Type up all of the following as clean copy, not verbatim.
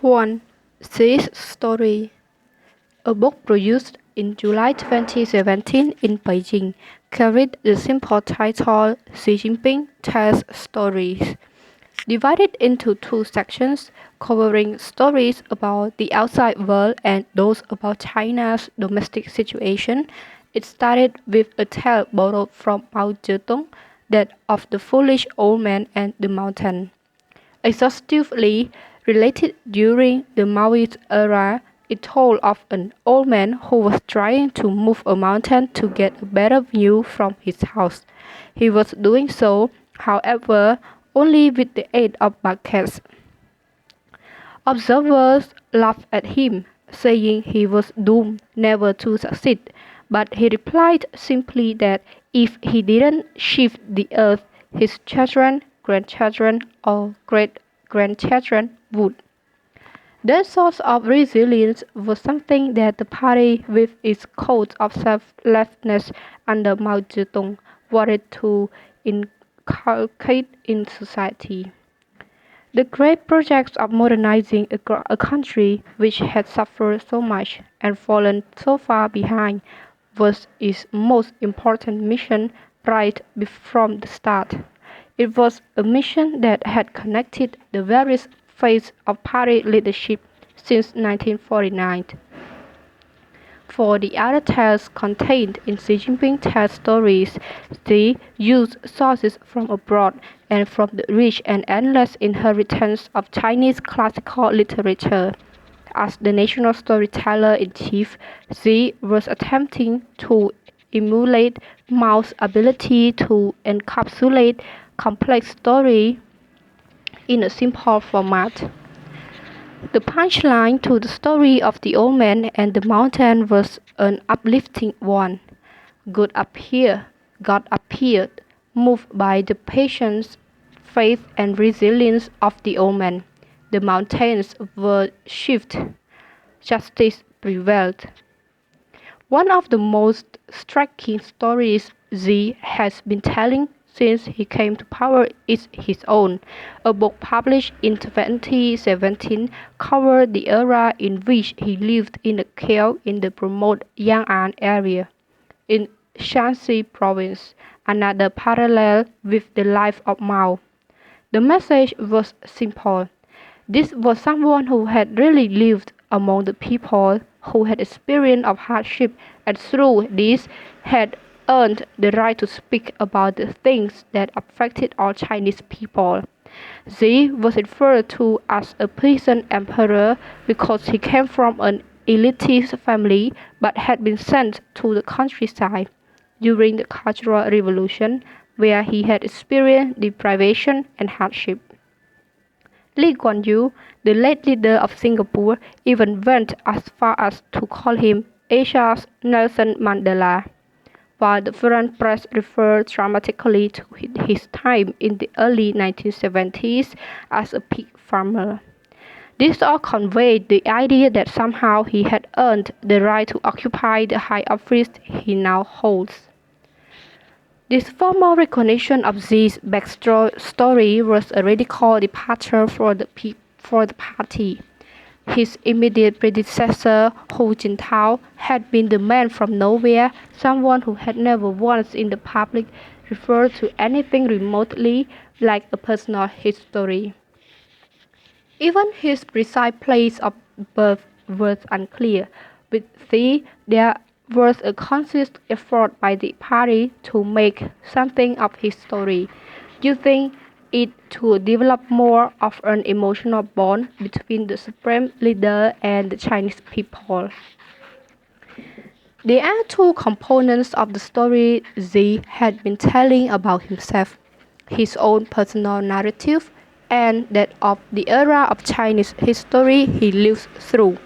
1. Xi's Story. A book produced in July 2017 in Beijing carried the simple title Xi Jinping Tells Stories. Divided into two sections covering stories about the outside world and those about China's domestic situation, it started with a tale borrowed from Mao Zedong, that of the foolish old man and the mountain. Exhaustively related during the Maoist era, it told of an old man who was trying to move a mountain to get a better view from his house. He was doing so, however, only with the aid of buckets. Observers laughed at him, saying he was doomed never to succeed, but he replied simply that if he didn't shift the earth, his children, grandchildren, or great-grandchildren would. That sort of resilience was something that the party, with its code of selflessness under Mao Zedong, wanted to inculcate in society. The great project of modernizing a country which had suffered so much and fallen so far behind was its most important mission right from the start. It was a mission that had connected the various phases of party leadership since 1949. For the other tales contained in Xi Jinping Tells Stories, they used sources from abroad and from the rich and endless inheritance of Chinese classical literature. As the national storyteller-in-chief, Xi was attempting to emulate Mao's ability to encapsulate complex story in a simple format. The punchline to the story of the old man and the mountain was an uplifting one. God appeared, moved by the patience, faith, and resilience of the old man. The mountains were shifted. Justice prevailed. One of the most striking stories Xi has been telling since he came to power is his own. A book published in 2017 covered the era in which he lived in a cave in the remote Yang'an area in Shanxi province, another parallel with the life of Mao. The message was simple. This was someone who had really lived among the people, who had experience of hardship, and through this had earned the right to speak about the things that affected all Chinese people. Xi was referred to as a peasant emperor because he came from an elitist family but had been sent to the countryside during the Cultural Revolution, where he had experienced deprivation and hardship. Lee Kuan Yew, the late leader of Singapore, even went as far as to call him Asia's Nelson Mandela, while the foreign press referred dramatically to his time in the early 1970s as a pig farmer. This all conveyed the idea that somehow he had earned the right to occupy the high office he now holds. This formal recognition of Xi's backstory was a radical departure for the party. His immediate predecessor, Hu Jintao, had been the man from nowhere, someone who had never once in the public referred to anything remotely like a personal history. Even his precise place of birth was unclear. With Xi, there was a conscious effort by the party to make something of his story, using it to develop more of an emotional bond between the supreme leader and the Chinese people. There are two components of the story Xi had been telling about himself: his own personal narrative and that of the era of Chinese history he lived through.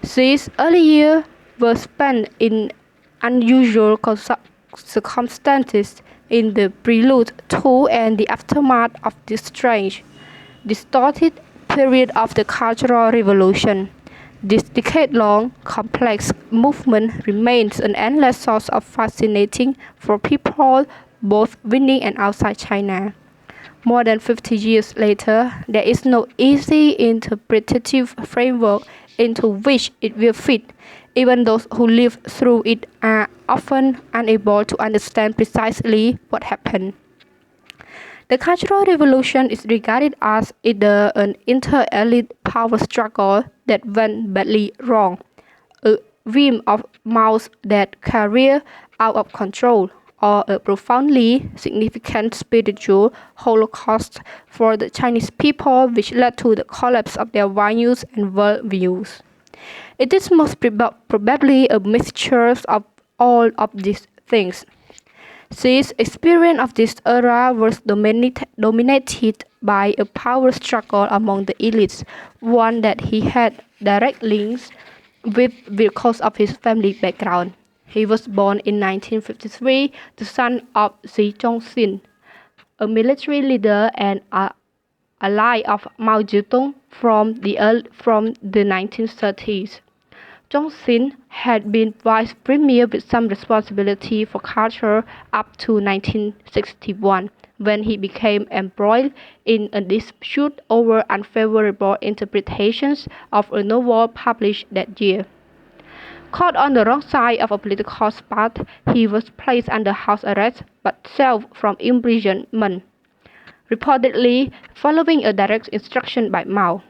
Xi's early years were spent in unusual circumstances in the prelude to and the aftermath of this strange, distorted period of the Cultural Revolution. This decade-long, complex movement remains an endless source of fascinating for people both within and outside China. More than 50 years later, there is no easy interpretative framework into which it will fit. Even those who live through it are often unable to understand precisely what happened. The Cultural Revolution is regarded as either an inter-elite power struggle that went badly wrong, a whim of Mao's that carried out of control, or a profoundly significant spiritual holocaust for the Chinese people which led to the collapse of their values and worldviews. It is most probably a mixture of all of these things. Xi's experience of this era was dominated by a power struggle among the elites, one that he had direct links with because of his family background. He was born in 1953, the son of Xi Zhongxin, a military leader and ally of Mao Zedong from the 1930s. Zhongxin had been vice premier with some responsibility for culture up to 1961, when he became embroiled in a dispute over unfavorable interpretations of a novel published that year. Caught on the wrong side of a political spat, he was placed under house arrest but saved from imprisonment, reportedly following a direct instruction by Mao.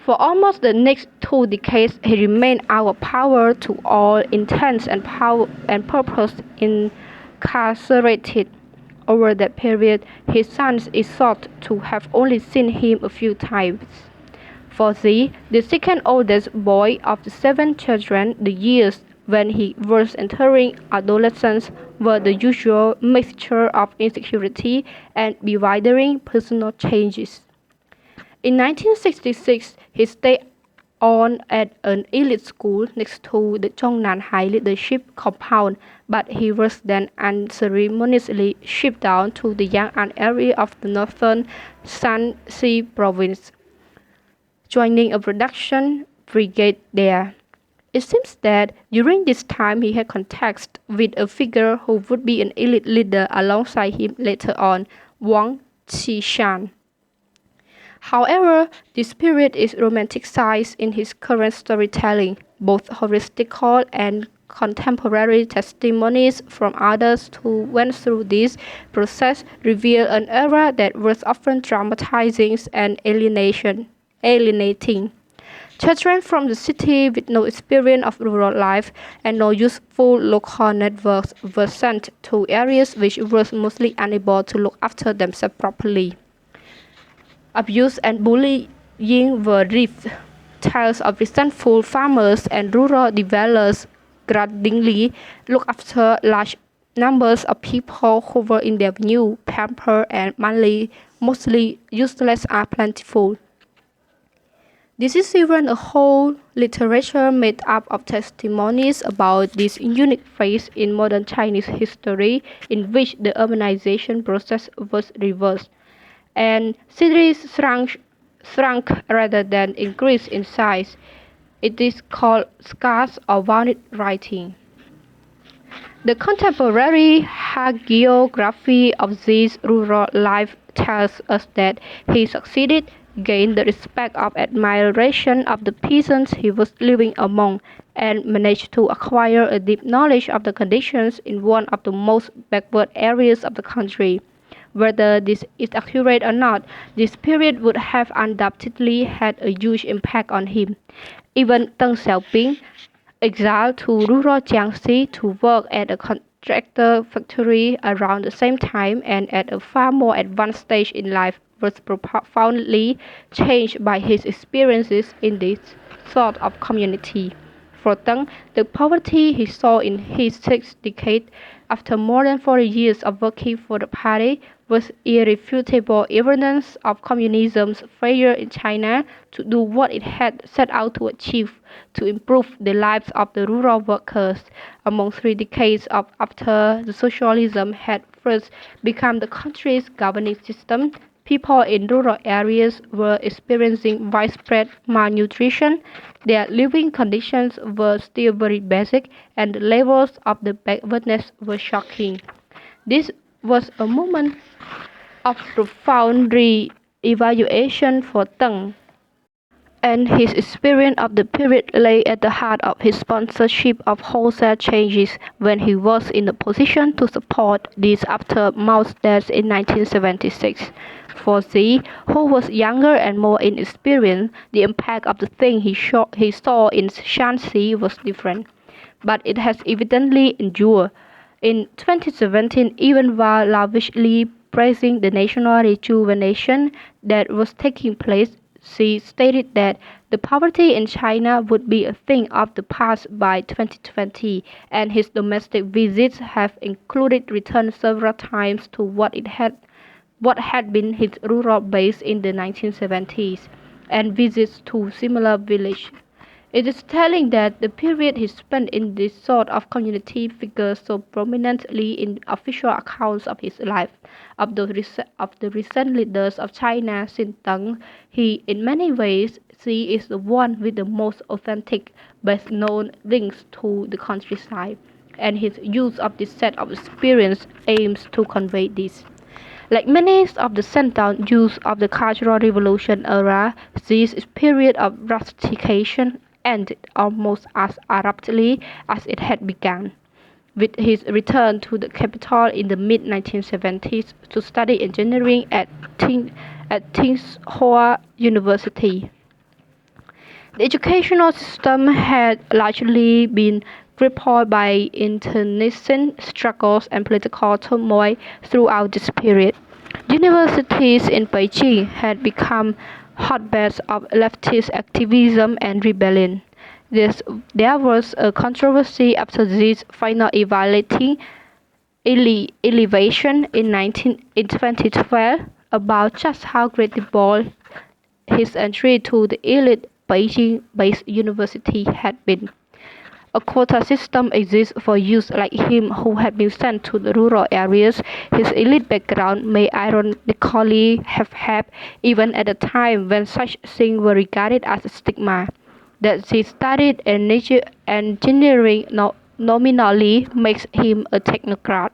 For almost the next 2 decades, he remained out of power to all intents and purpose incarcerated. Over that period, his sons is thought to have only seen him a few times. For Xi, the second oldest boy of the 7 children, the years when he was entering adolescence were the usual mixture of insecurity and bewildering personal changes. In 1966, he stayed on at an elite school next to the Zhongnan High Leadership compound, but he was then unceremoniously shipped down to the Yang'an area of the northern Shanxi province, joining a production brigade there. It seems that during this time he had contact with a figure who would be an elite leader alongside him later on, Wang Qishan. However, this period is romanticized in his current storytelling. Both historical and contemporary testimonies from others who went through this process reveal an era that was often dramatizing and alienating. Children from the city with no experience of rural life and no useful local networks were sent to areas which were mostly unable to look after themselves properly. Abuse and bullying were rife. Tales of resentful farmers and rural dwellers grudgingly looked after large numbers of people who were in their view pampered and mostly useless are plentiful. This is even a whole literature made up of testimonies about this unique phase in modern Chinese history in which the urbanization process was reversed, and cities shrunk rather than increased in size. It is called scarce or wounded writing. The contemporary hagiography of this rural life tells us that he succeeded, gained the respect of admiration of the peasants he was living among, and managed to acquire a deep knowledge of the conditions in one of the most backward areas of the country. Whether this is accurate or not, this period would have undoubtedly had a huge impact on him. Even Deng Xiaoping, exiled to rural Jiangxi to work at a contractor factory around the same time and at a far more advanced stage in life, was profoundly changed by his experiences in this sort of community. For Deng, the poverty he saw in his sixth decade, after more than 40 years of working for the party, was irrefutable evidence of communism's failure in China to do what it had set out to achieve, to improve the lives of the rural workers. Among 3 decades after the socialism had first become the country's governing system, people in rural areas were experiencing widespread malnutrition. Their living conditions were still very basic, and the levels of the backwardness were shocking. This was a moment of profound re-evaluation for Teng, and his experience of the period lay at the heart of his sponsorship of wholesale changes when he was in a position to support these after Mao's death in 1976. For Xi, who was younger and more inexperienced, the impact of the thing he saw in Shanxi was different, but it has evidently endured. In 2017, even while lavishly praising the national rejuvenation that was taking place, she stated that the poverty in China would be a thing of the past by 2020, and his domestic visits have included returns several times to what had been his rural base in the 1970s, and visits to similar villages. It is telling that the period he spent in this sort of community figures so prominently in official accounts of his life. Of the recent leaders of China since Tang, he in many ways Xi is the one with the most authentic, best known links to the countryside, and his use of this set of experience aims to convey this. Like many of the central youth of the Cultural Revolution era, this period of rustication ended almost as abruptly as it had begun, with his return to the capital in the mid-1970s to study engineering at Tsinghua University. The educational system had largely been crippled by internecine struggles and political turmoil throughout this period. Universities in Beijing had become hotbeds of leftist activism and rebellion. There was a controversy after this final elevation in 2012 about just how credible his entry to the elite Beijing-based university had been. A quota system exists for youths like him who had been sent to the rural areas. His elite background may ironically have helped, even at a time when such things were regarded as a stigma. That he studied engineering nominally makes him a technocrat.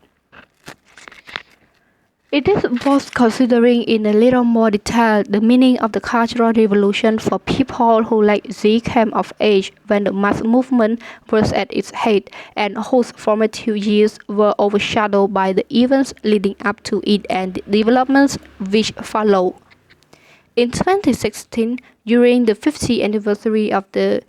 It is worth considering in a little more detail the meaning of the Cultural Revolution for people who like Xi came of age when the mass movement was at its height and whose formative years were overshadowed by the events leading up to it and the developments which followed. In 2016, during the 50th anniversary of the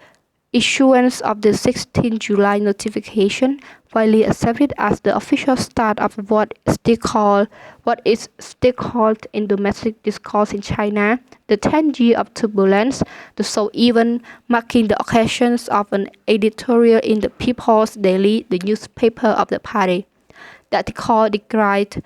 issuance of the 16 July notification, widely accepted as the official start of what is still called in domestic discourse in China, the 10th year of turbulence, the sole event marking the occasions of an editorial in the People's Daily, the newspaper of the party. The article described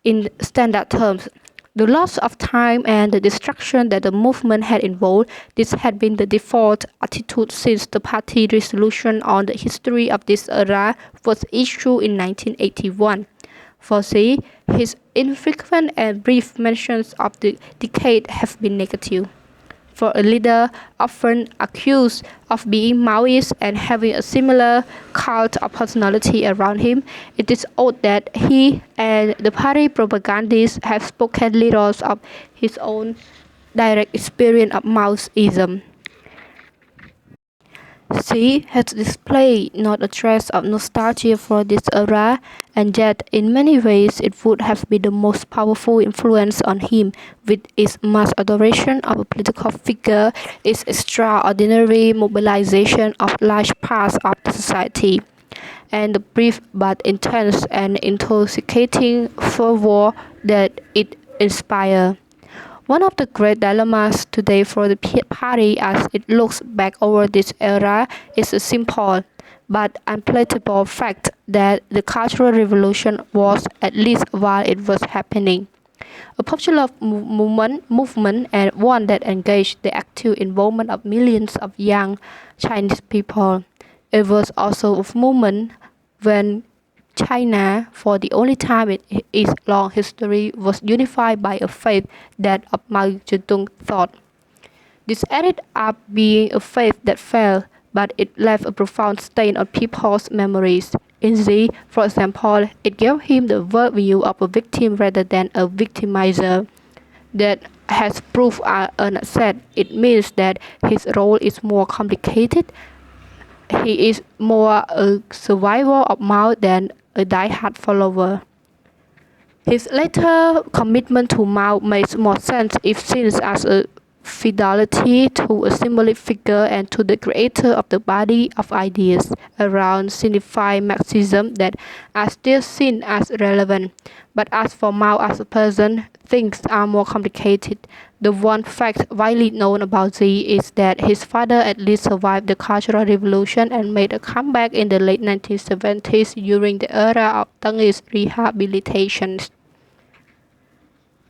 in standard terms the loss of time and the destruction that the movement had involved. This had been the default attitude since the party resolution on the history of this era was issued in 1981. For Xi, his infrequent and brief mentions of the decade have been negative. For a leader often accused of being Maoist and having a similar cult of personality around him, it is odd that he and the party propagandists have spoken little of his own direct experience of Maoism. Xi has displayed not a trace of nostalgia for this era, and yet in many ways it would have been the most powerful influence on him, with its mass adoration of a political figure, its extraordinary mobilization of large parts of the society, and the brief but intense and intoxicating fervor that it inspired. One of the great dilemmas today for the party as it looks back over this era is the simple but unpalatable fact that the Cultural Revolution was, at least while it was happening, a popular movement and one that engaged the active involvement of millions of young Chinese people. It was also a movement when China, for the only time in its long history, was unified by a faith that of Mao Zedong thought. This ended up being a faith that fell, but it left a profound stain on people's memories. In Z, for example, it gave him the worldview of a victim rather than a victimizer. That has proved unsaid. It means that his role is more complicated. He is more a survivor of Mao than a die-hard follower. His later commitment to Mao makes more sense if seen as a fidelity to a symbolic figure and to the creator of the body of ideas around signified Marxism that are still seen as relevant. But as for Mao as a person, things are more complicated. The one fact widely known about Xi is that his father at least survived the Cultural Revolution and made a comeback in the late 1970s during the era of Deng's rehabilitation.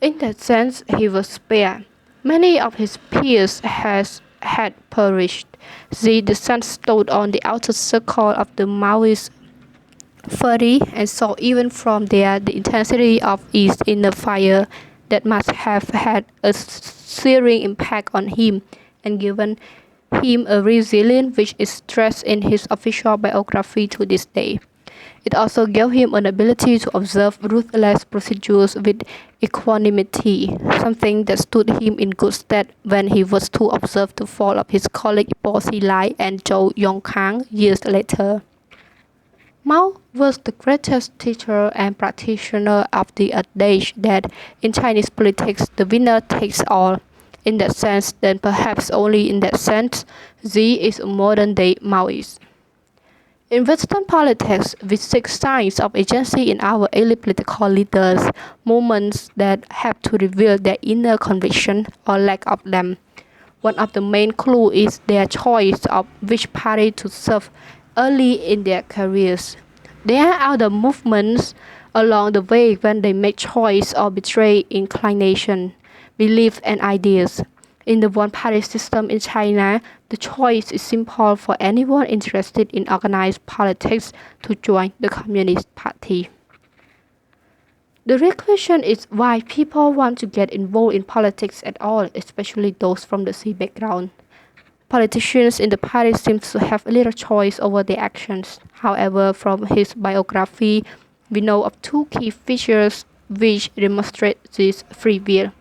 In that sense, he was spared. Many of his peers had perished. Xi, the sun stood on the outer circle of the Maoist fury and saw even from there the intensity of its inner fire that must have had a searing impact on him and given him a resilience which is stressed in his official biography to this day. It also gave him an ability to observe ruthless procedures with equanimity, something that stood him in good stead when he was to observe the fall of his colleague Bo Xilai and Zhou Yongkang years later. Mao was the greatest teacher and practitioner of the adage that in Chinese politics the winner takes all. In that sense, then perhaps only in that sense, Xi is a modern-day Maoist. In Western politics, we seek signs of agency in our elite political leaders, moments that have to reveal their inner conviction or lack of them. One of the main clues is their choice of which party to serve early in their careers. There are other movements along the way when they make choice or betray inclination, beliefs, and ideas. In the one-party system in China, the choice is simple for anyone interested in organized politics to join the Communist Party. The real question is why people want to get involved in politics at all, especially those from the Xi background. Politicians in the party seem to have little choice over their actions. However, from his biography, we know of two key features which demonstrate this free will.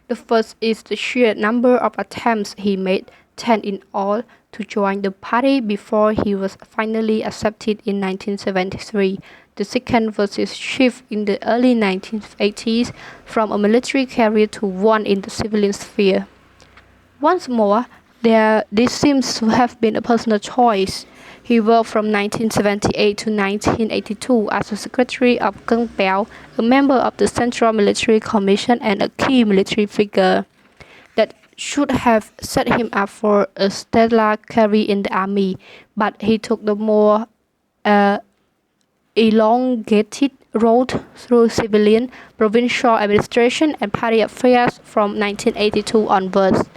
The first is the sheer number of attempts he made, 10 in all, to join the party before he was finally accepted in 1973. The second was his shift in the early 1980s from a military career to one in the civilian sphere. Once more, this seems to have been a personal choice. He worked from 1978 to 1982 as a secretary of Geng Biao, a member of the Central Military Commission and a key military figure. That should have set him up for a stellar career in the army, but he took the more elongated road through civilian, provincial administration and party affairs from 1982 onwards.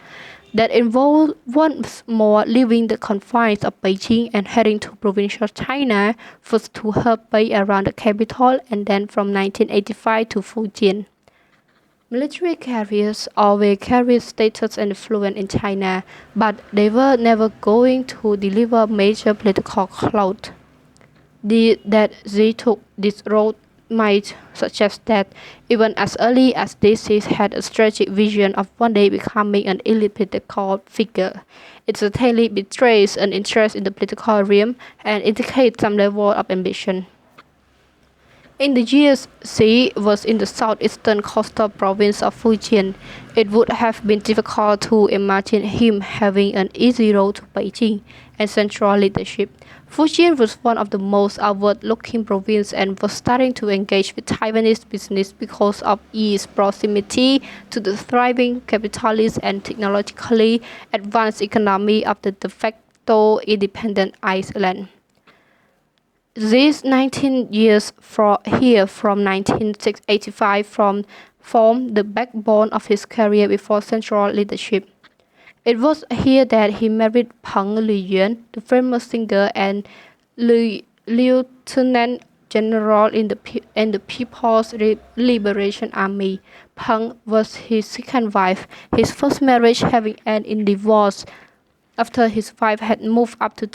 That involved once more leaving the confines of Beijing and heading to provincial China, first to Hebei around the capital and then from 1985 to Fujian. Military carriers always carried status and influence in China, but they were never going to deliver major political clout. That Xi took this road might suggest that even as early as this he had a strategic vision of one day becoming an elite political figure. It certainly betrays an interest in the political realm and indicates some level of ambition. In the years Xi was in the southeastern coastal province of Fujian, it would have been difficult to imagine him having an easy road to Beijing and central leadership. Fujian was one of the most outward-looking provinces and was starting to engage with Taiwanese business because of its proximity to the thriving capitalist and technologically advanced economy of the de facto independent island. These 19 years here from 1985 formed the backbone of his career before central leadership. It was here that he married Peng Liyuan, the famous singer and lieutenant general in the People's Liberation Army. Peng was his second wife, his first marriage having ended in divorce. after his wife had moved to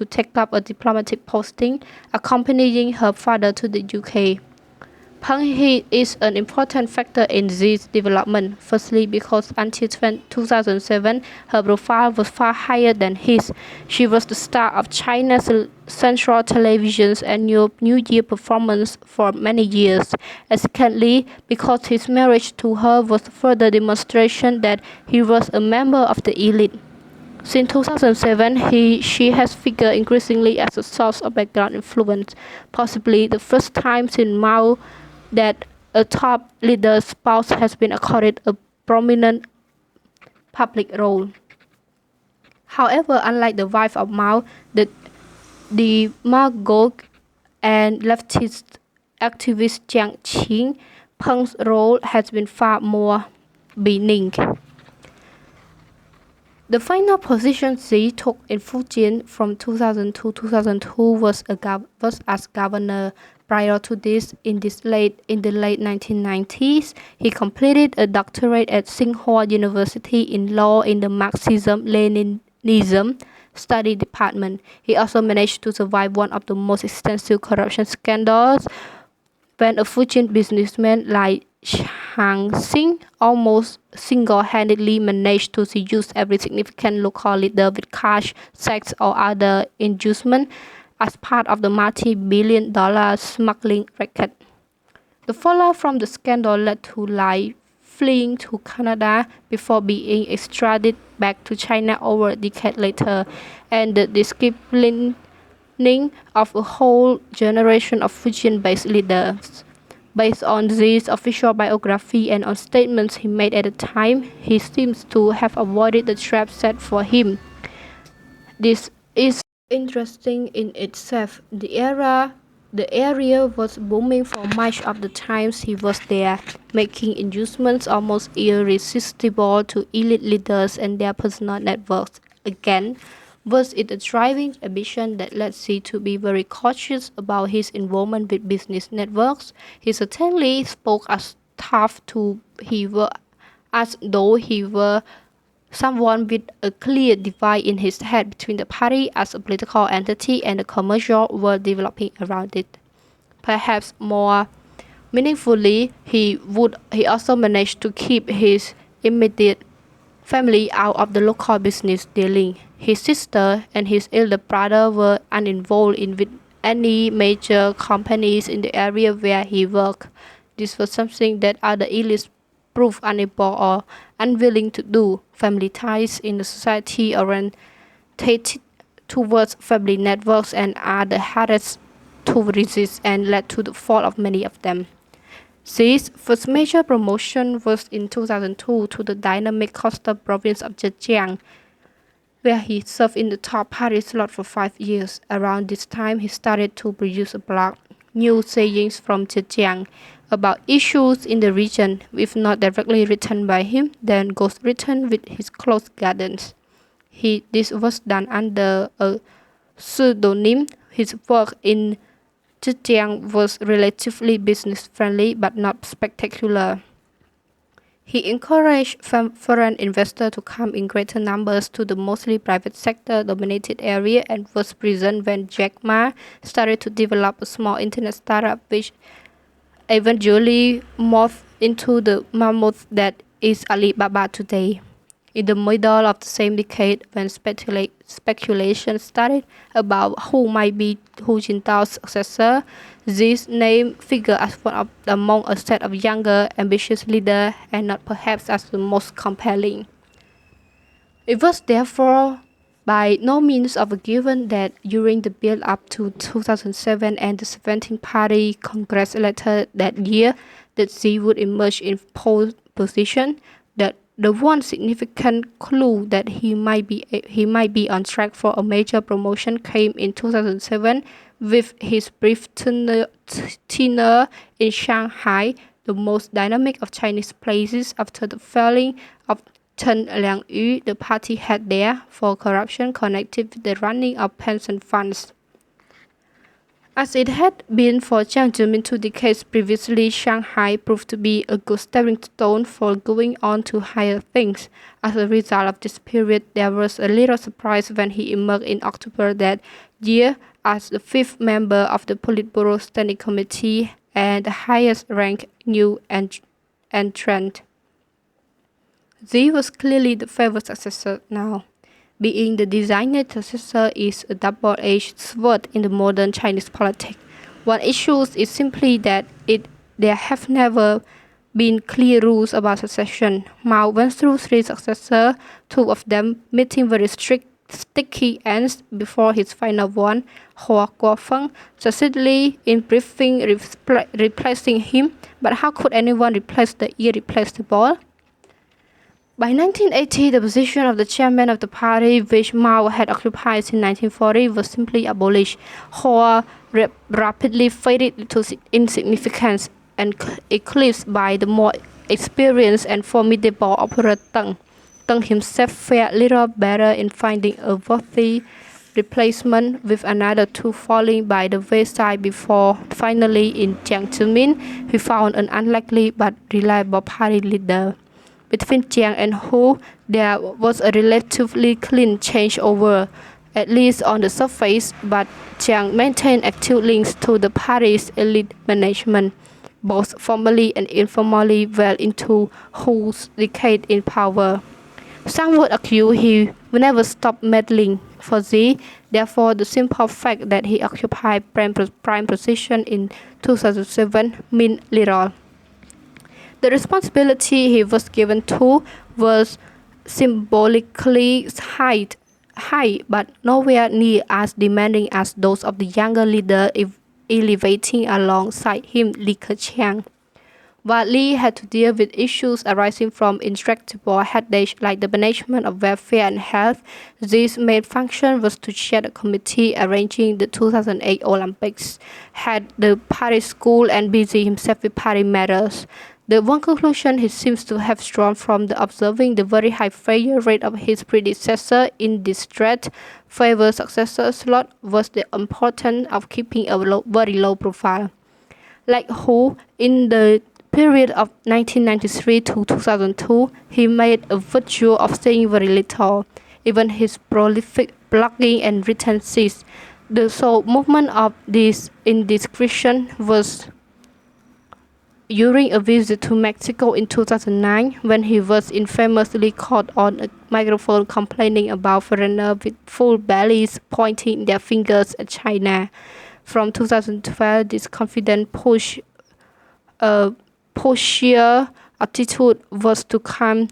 take up a diplomatic posting, accompanying her father to the UK. Peng is an important factor in this development, firstly because until 2007, her profile was far higher than his. She was the star of China's Central Television's annual New Year performance for many years, and secondly because his marriage to her was further demonstration that he was a member of the elite. Since 2007, she has figured increasingly as a source of background influence, possibly the first time since Mao that a top leader's spouse has been accorded a prominent public role. However, unlike the wife of Mao, the demagogue and leftist activist Jiang Qing, Peng's role has been far more benign. The final position Xi took in Fujian from 2000 to 2002 was as governor. Prior to this, in the late 1990s, he completed a doctorate at Tsinghua University in law in the Marxism-Leninism study department. He also managed to survive one of the most extensive corruption scandals when a Fujian businessman like Chang Xing almost single-handedly managed to seduce every significant local leader with cash, sex, or other inducement as part of the multi-billion-dollar smuggling racket. The fallout from the scandal led to Lai fleeing to Canada before being extradited back to China over a decade later, and the disciplining of a whole generation of Fujian-based leaders. Based on Xi's official biography and on statements he made at the time, he seems to have avoided the trap set for him. This is interesting in itself. The area was booming for much of the times he was there, making inducements almost irresistible to elite leaders and their personal networks. Again, was it a driving ambition that led Xi to be very cautious about his involvement with business networks? He certainly spoke as though he were someone with a clear divide in his head between the party as a political entity and the commercial world developing around it. Perhaps more meaningfully, he also managed to keep his immediate family out of the local business dealing. His sister and his elder brother were uninvolved with any major companies in the area where he worked. This was something that other elites proved unable or unwilling to do. Family ties in the society orientated towards family networks and are the hardest to resist and led to the fall of many of them. Xi's first major promotion was in 2002 to the dynamic coastal province of Zhejiang, where he served in the top party slot for 5 years. Around this time, he started to produce a blog, New Sayings from Zhejiang, about issues in the region, if not directly written by him, then ghostwritten with his close guidance. This was done under a pseudonym. His work in Zhejiang was relatively business-friendly but not spectacular. He encouraged foreign investors to come in greater numbers to the mostly private sector-dominated area and was present when Jack Ma started to develop a small internet startup which eventually morphed into the mammoth that is Alibaba today. In the middle of the same decade, when speculation started about who might be Hu Jintao's successor, Xi's name figured as one among a set of younger, ambitious leaders, and not perhaps as the most compelling. It was therefore by no means of a given that during the build-up to 2007 and the 17th Party Congress later that year, that Xi would emerge in pole position. That the one significant clue that he might be on track for a major promotion came in 2007 with his brief tenure in Shanghai, the most dynamic of Chinese places after the falling of Chen Liangyu, the party head there, for corruption connected with the running of pension funds. As it had been for Jiang Zemin 2 decades previously, Shanghai proved to be a good stepping stone for going on to higher things. As a result of this period, there was a little surprise when he emerged in October that year as the fifth member of the Politburo Standing Committee and the highest-ranked new entrant. Xi was clearly the favored successor now. Being the designated successor is a double-edged sword in the modern Chinese politics. One issue is simply that there have never been clear rules about succession. Mao went through 3 successors, 2 of them meeting very strict sticky ends before his final one. Hua Guofeng succeeded in briefing replacing him, but how could anyone replace the irreplaceable? By 1980, the position of the chairman of the party, which Mao had occupied since 1940, was simply abolished. Hua rapidly faded into insignificance and eclipsed by the more experienced and formidable Emperor Deng. Deng himself fared little better in finding a worthy replacement, with another 2 falling by the wayside before finally in Jiang Zemin, he found an unlikely but reliable party leader. Between Jiang and Hu, there was a relatively clean changeover, at least on the surface, but Jiang maintained active links to the party's elite management, both formally and informally, well into Hu's decade in power. Some would argue he never stopped meddling. For Xi, therefore, the simple fact that he occupied prime position in 2007 meant little. The responsibility he was given to was symbolically high, but nowhere near as demanding as those of the younger leader elevating alongside him Li Keqiang. While Li had to deal with issues arising from intractable headaches like the management of welfare and health, Xi's main function was to chair the committee arranging the 2008 Olympics, head the party school, and busy himself with party matters. The one conclusion he seems to have drawn from observing the very high failure rate of his predecessor in this favored successor slot was the importance of keeping a very low profile. Like Hu, in the period of 1993 to 2002, he made a virtue of saying very little. Even his prolific blogging and written essays. The sole movement of this indiscretion was during a visit to Mexico in 2009, when he was infamously caught on a microphone complaining about foreigners with full bellies pointing their fingers at China. From 2012, this confident pushier attitude was to come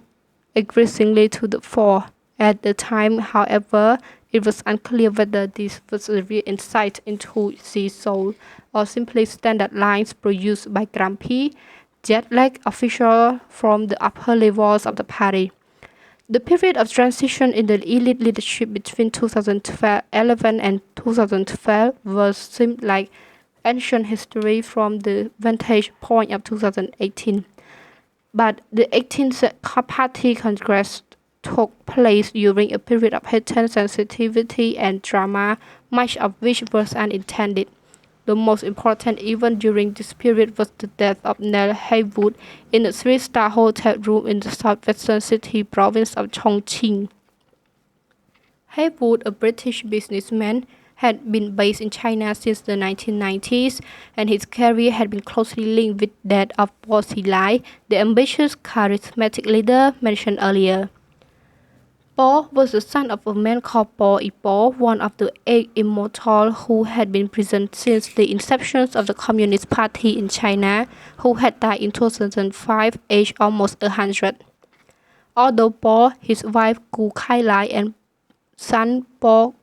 increasingly to the fore. At the time, however, it was unclear whether this was a real insight into Xi's soul or simply standard lines produced by grumpy, jet-lagged officials from the upper levels of the party. The period of transition in the elite leadership between 2011 and 2012 seemed like ancient history from the vantage point of 2018. But the 18th Party Congress took place during a period of heightened sensitivity and drama, much of which was unintended. The most important event during this period was the death of Neil Haywood in a 3-star hotel room in the southwestern city province of Chongqing. Haywood, a British businessman, had been based in China since the 1990s, and his career had been closely linked with that of Bo Xilai, the ambitious, charismatic leader mentioned earlier. Bo was the son of a man called Bo Ipo, one of the 8 immortals who had been present since the inception of the Communist Party in China, who had died in 2005, aged almost 100. Although Bo, his wife Gu Kailai, and son Bo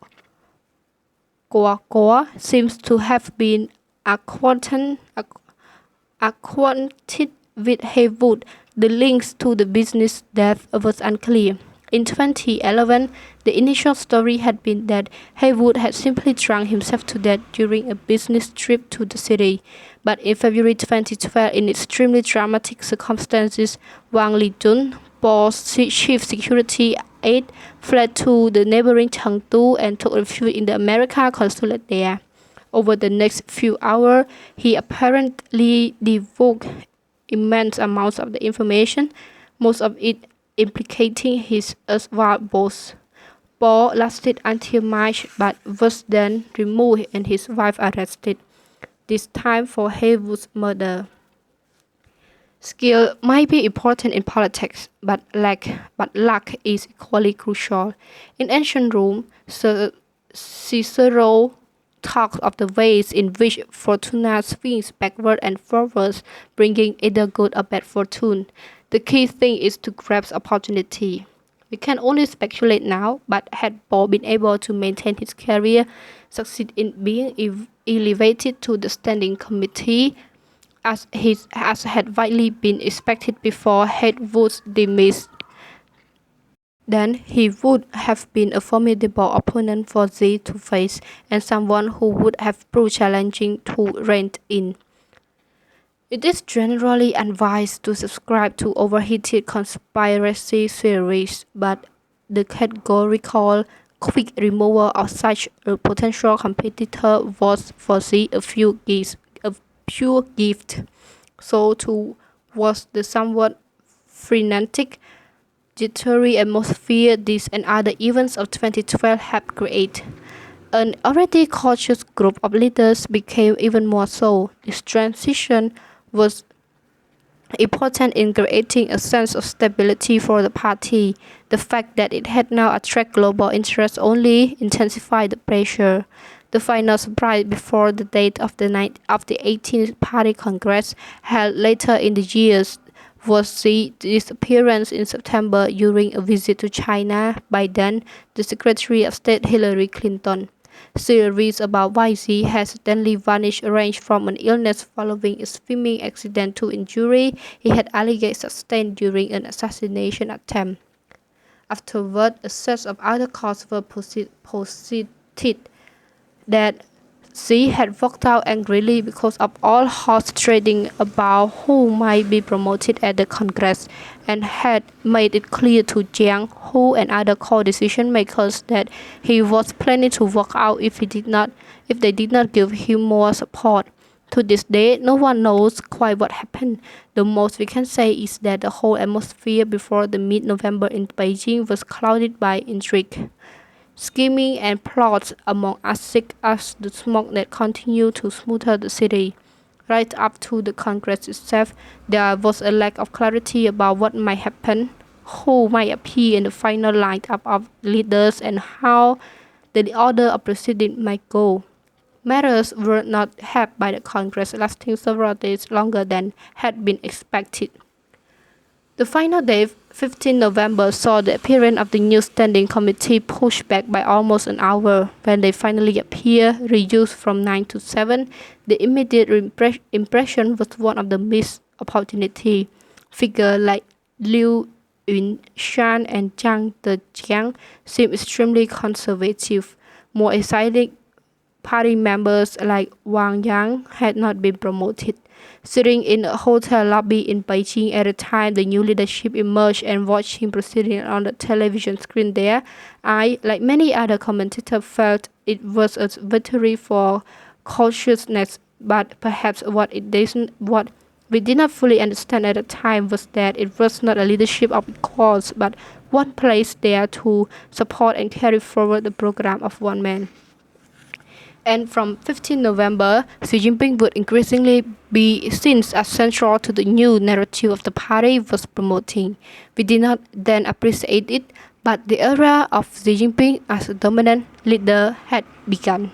Guo seems to have been acquainted with Haywood, the links to the business death was unclear. In 2011, the initial story had been that Haywood had simply drunk himself to death during a business trip to the city. But in February 2012, in extremely dramatic circumstances, Wang Lijun, Bo's chief security aide, fled to the neighboring Chengdu and took refuge in the American consulate there. Over the next few hours, he apparently devoured immense amounts of the information, most of it implicating his erstwhile boss. Paul lasted until March but was then removed and his wife arrested, this time for Haywood's murder. Skill might be important in politics, but luck is equally crucial. In ancient Rome, Cicero talked of the ways in which fortuna swings backward and forwards, bringing either good or bad fortune. The key thing is to grasp opportunity. We can only speculate now, but had Paul been able to maintain his career, succeed in being elevated to the standing committee, as had widely been expected before Haywood's demise, then he would have been a formidable opponent for Z to face, and someone who would have proved challenging to rein in. It is generally advised to subscribe to overheated conspiracy theories, but the categorical quick removal of such a potential competitor was for Z a pure gift. So too was the somewhat frenetic, jittery atmosphere this and other events of 2012 have created. An already cautious group of leaders became even more so. This transition was important in creating a sense of stability for the party. The fact that it had now attracted global interest only intensified the pressure. The final surprise before the date of the 18th Party Congress held later in the year was the disappearance in September during a visit to China by then the Secretary of State Hillary Clinton. Theories about why Z had suddenly vanished ranged from an illness following a swimming accident to injury he had allegedly sustained during an assassination attempt. Afterward, a set of other causes were posited that Z had walked out angrily because of all horse trading about who might be promoted at the Congress, and had made it clear to Jiang Hu and other co-decision makers that he was planning to walk out if they did not give him more support. To this day, no one knows quite what happened. The most we can say is that the whole atmosphere before the mid-November in Beijing was clouded by intrigue, scheming and plots among us as the smoke that continued to smother the city. Right up to the Congress itself, there was a lack of clarity about what might happen, who might appear in the final lineup of leaders, and how the order of proceedings might go. Matters were not helped by the Congress lasting several days longer than had been expected. The final day, 15 November, saw the appearance of the new standing committee pushed back by almost an hour. When they finally appeared, reduced from 9 to 7, the immediate impression was one of the missed opportunity. Figures like Liu Yunshan and Zhang Dejiang seemed extremely conservative. More exciting party members like Wang Yang had not been promoted. Sitting in a hotel lobby in Beijing at the time the new leadership emerged and watching proceedings on the television screen there, I, like many other commentators, felt it was a victory for cautiousness, but perhaps what we did not fully understand at the time was that it was not a leadership of equals, but one placed there to support and carry forward the program of one man. And from 15 November, Xi Jinping would increasingly be seen as central to the new narrative of the party was promoting. We did not then appreciate it, but the era of Xi Jinping as a dominant leader had begun.